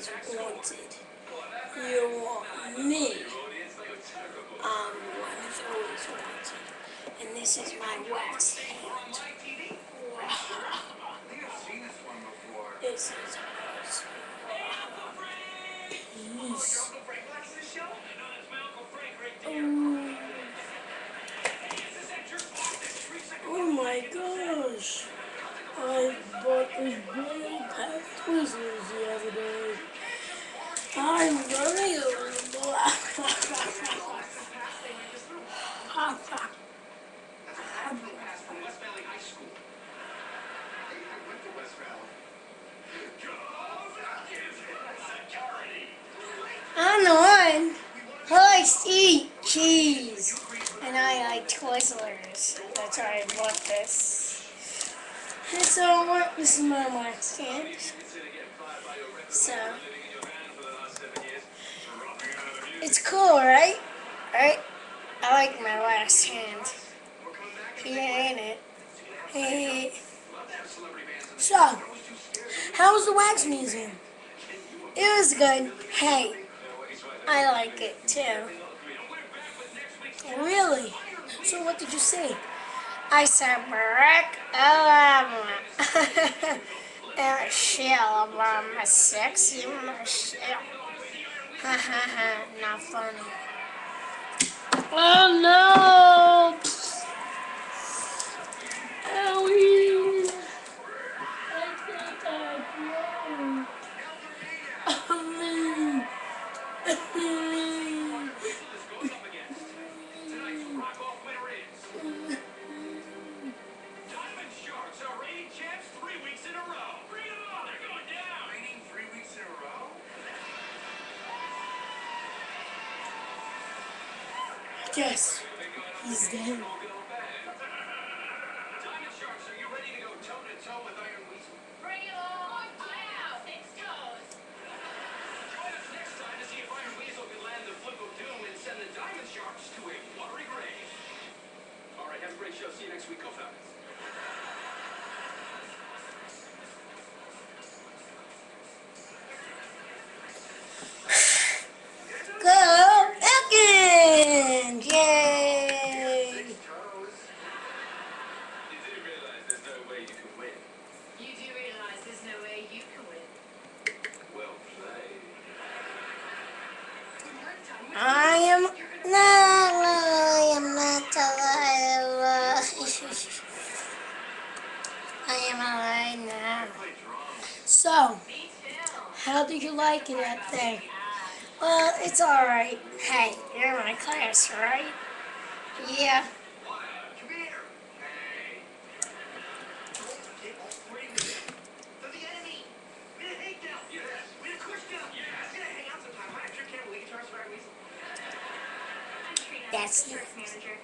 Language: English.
always wanted. You want me. I'm the one who's always wanted. And this is my wax hand. This is ours. Peace. Oh my gosh. I bought this big pack of Twizzlers the other day. I'm running over the block. I'm the one who likes to eat cheese. And I like Twizzlers. That's why I bought this. And so this is my wax hand. So it's cool, right? Right? I like my wax hand. Yeah, ain't it? Hey. So, how was the wax museum? It was good. Hey, I like it too. Really? So what did you see? I saw Barack Obama. Michelle Obama, sexy Michelle. Ha ha ha, not funny. Oh no! Owie! I think I broke. Yes, he's dead. Diamond Sharks, are you ready to go toe-to-toe with Iron Weasel? Bring it on! Yeah! 6 toes! Join us next time to see if Iron Weasel can land the Fluke of Doom and send the Diamond Sharks to a watery grave. All right, have a great show. See you next week, Go Falcons. Go Falcons! Yay! You do realize there's no way you can win. You do realize there's no way you can win. Well played. I am not alive. I am alive now. So, Me too. how did you like it out there? Well, it's alright. Hey, you're in my class, right? Yeah. Come here. Hey. For the enemy. We had hate down. Yes. We had push down. Yes. We're gonna hang out sometime. I sure can't believe you charged for our Weasel. I'm Trina, That's Sharks manager.